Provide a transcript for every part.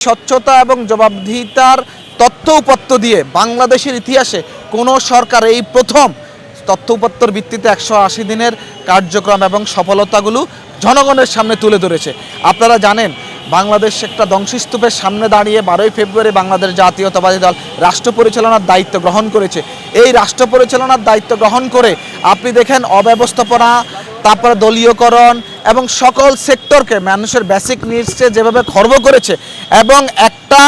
স্বচ্ছতা এবং জবাবদিহিতার তথ্য উপাত্ত দিয়ে বাংলাদেশের ইতিহাসে কোনো সরকার এই প্রথম তথ্য উপাত্তর ভিত্তিতে 180 দিনের কার্যক্রম এবং সফলতাগুলো জনগণের সামনে তুলে ধরেছে। আপনারা জানেন বাংলাদেশ একটা ধ্বংসস্তূপের সামনে দাঁড়িয়ে 12ই ফেব্রুয়ারি বাংলাদেশ জাতীয়তাবাদী দল রাষ্ট্র পরিচালনার দায়িত্ব গ্রহণ করেছে। এই রাষ্ট্র পরিচালনার দায়িত্ব গ্রহণ করে আপনি দেখেন অব্যবস্থাপনা, তারপরে দলীয়করণ এবং সকল সেক্টরকে মানুষের বেসিক নিডসকে যেভাবে খর্ব করেছে এবং একটা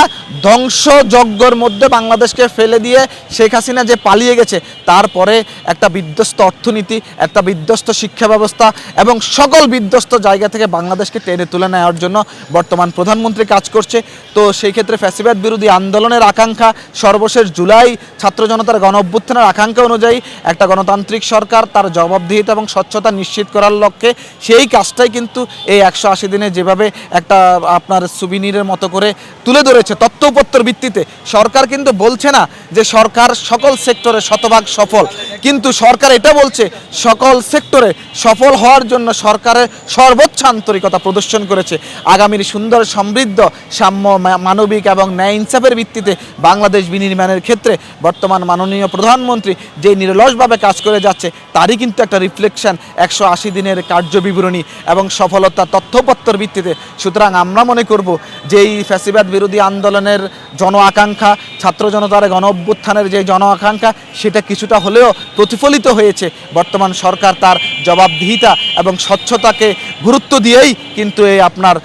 ধ্বংসযজ্ঞের মধ্যে বাংলাদেশকে ফেলে দিয়ে শেখ হাসিনা যে পালিয়ে গেছে, তারপরে একটা বিধ্বস্ত অর্থনীতি, একটা বিধ্বস্ত শিক্ষা ব্যবস্থা এবং সকল বিধ্বস্ত জায়গা থেকে বাংলাদেশকে টেনে তুলে নেওয়ার জন্য বর্তমান প্রধানমন্ত্রী কাজ করছে। তো সেই ক্ষেত্রে ফ্যাসিবাদ বিরোধী আন্দোলনের আকাঙ্ক্ষা, সর্বশেষ জুলাই ছাত্র জনতার গণ অভ্যুত্থানের আকাঙ্ক্ষা অনুযায়ী একটা গণতান্ত্রিক সরকার তার জবাবদিহিতা এবং স্বচ্ছতা নিশ্চিত করার লক্ষ্যে সেই কাজটাই কিন্তু এই 180 দিনে যেভাবে একটা আপনার সুবিনিরের মতো করে তুলে ধরেছে তথ্য উপাত্তর ভিত্তিতে। সরকার কিন্তু বলছে না যে সরকার সকল সেক্টরে শতভাগ সফল, কিন্তু সরকার এটা বলছে সকল সেক্টরে সফল হওয়ার জন্য সরকারের সর্বোচ্চ আন্তরিকতা প্রদর্শন করেছে। আগামীর সুন্দর সমৃদ্ধ সাম্য মানবিক এবং ন্যায় ইনসাফের ভিত্তিতে বাংলাদেশ বিনির্মাণের ক্ষেত্রে বর্তমান মাননীয় প্রধানমন্ত্রী যে নিরলসভাবে কাজ করে যাচ্ছে তারই কিন্তু একটা রিফ্লেকশন 180 দিনের কার্যবিবরণী এবং সফলতা তথ্যপত্রের ভিত্তিতে। সুতরাং আমরা মনে করব যে এই ফ্যাসিবাদ বিরোধী আন্দোলনের জন আকাঙ্ক্ষা, ছাত্র জনতার গণ অভ্যুত্থানের যে জন আকাঙ্ক্ষা, সেটা কিছুটা হলেও প্রতিফলিত হয়েছে। বর্তমান সরকার তার জবাবদিহিতা এবং স্বচ্ছতাকে গুরুত্ব দিয়েই কিন্তু এই আপনার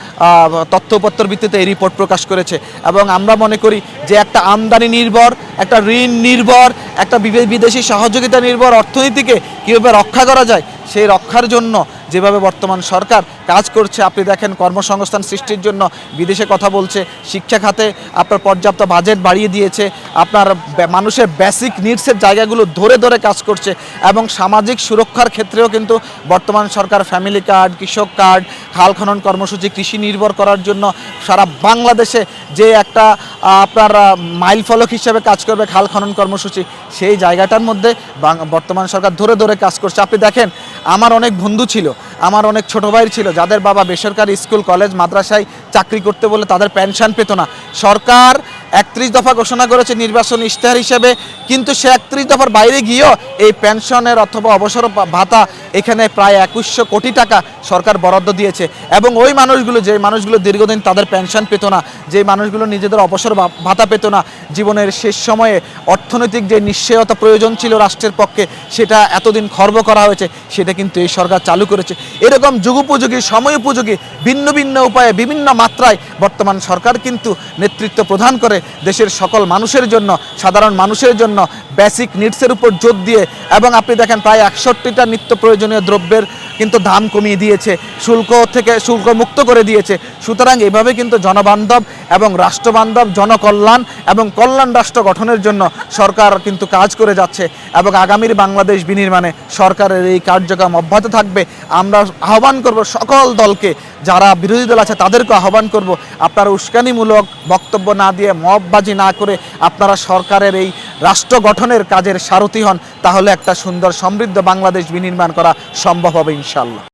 তথ্যপত্রের ভিত্তিতে এই রিপোর্ট প্রকাশ করেছে। এবং আমরা মনে করি যে একটা আমদানি নির্ভর, একটা ঋণ নির্ভর, একটা বিদেশি সহযোগিতা নির্ভর অর্থনীতিকে কীভাবে রক্ষা করা যায়, সেই রক্ষার জন্য যেভাবে বর্তমান সরকার কাজ করছে, আপনি দেখেন কর্মসংস্থান সৃষ্টির জন্য বিদেশে কথা বলছে, শিক্ষা খাতে আপনার পর্যাপ্ত বাজেট বাড়িয়ে দিয়েছে, আপনার মানুষের বেসিক নিডসের জায়গাগুলো ধরে ধরে কাজ করছে এবং সামাজিক সুরক্ষার ক্ষেত্রেও কিন্তু বর্তমান সরকার ফ্যামিলি কার্ড, কৃষক কার্ড, খাল খনন কর্মসূচি, কৃষি নির্ভর করার জন্য সারা বাংলাদেশে যে একটা আপনার মাইল ফলক হিসেবে কাজ করবে খাল খনন কর্মসূচি, সেই জায়গাটার মধ্যে বর্তমান সরকার ধরে ধরে কাজ করছে। আপনি দেখেন আমার অনেক বন্ধু ছিল, আমার অনেক ছোটো ভাই ছিল যাদের বাবা বেসরকারি স্কুল কলেজ মাদ্রাসায় চাকরি করতে বলে তাদের পেনশন পেত না। সরকার 31 দফা ঘোষণা করেছে নির্বাচন ইশতেহার হিসেবে, কিন্তু সে 31 দফার বাইরে গিয়েও এই পেনশনের অথবা অবসর ভাতা এখানে প্রায় 2100 কোটি টাকা সরকার বরাদ্দ দিয়েছে। এবং ওই মানুষগুলো, যে মানুষগুলো দীর্ঘদিন তাদের পেনশন পেত না, যে মানুষগুলো নিজেদের অবসর ভাতা পেত না, জীবনের শেষ সময়ে অর্থনৈতিক যে নিশ্চয়তা প্রয়োজন ছিল রাষ্ট্রের পক্ষে, সেটা এতদিন খর্ব করা হয়েছে, সেটা কিন্তু এই সরকার চালু করেছে। এরকম যুগোপযোগী, সময় উপযোগী ভিন্ন ভিন্ন উপায়ে বিভিন্ন মাত্রায় বর্তমান সরকার কিন্তু নেতৃত্ব প্রদান করে দেশের সকল মানুষের জন্য, সাধারণ মানুষের জন্য বেসিক নিডসের উপর জোর দিয়ে। এবং আপনি দেখেন প্রায় 61টা নিত্য প্রয়োজনীয় দ্রব্যের কিন্তু দাম কমিয়ে দিয়েছে, শুল্ক থেকে শুল্ক মুক্ত করে দিয়েছে। সুতরাং এভাবে কিন্তু জনবান্ধব এবং রাষ্ট্রবান্ধব, জনকল্যাণ এবং কল্যাণ রাষ্ট্র গঠনের জন্য সরকার কিন্তু কাজ করে যাচ্ছে এবং আগামীর বাংলাদেশ বিনির্মাণে সরকারের এই কার্যক্রম অব্যাহত থাকবে। আমরা আহ্বান করব সকল দলকে, যারা বিরোধী দল আছে তাদেরকে আহ্বান করব, আপনারা উস্কানিমূলক বক্তব্য না দিয়ে, মববাজি না করে আপনারা সরকারের এই রাষ্ট্র গঠনের কাজের সারথি হন, তাহলে একটা সুন্দর সমৃদ্ধ বাংলাদেশ বিনির্মাণ করা সম্ভব হবে ইনশাআল্লাহ।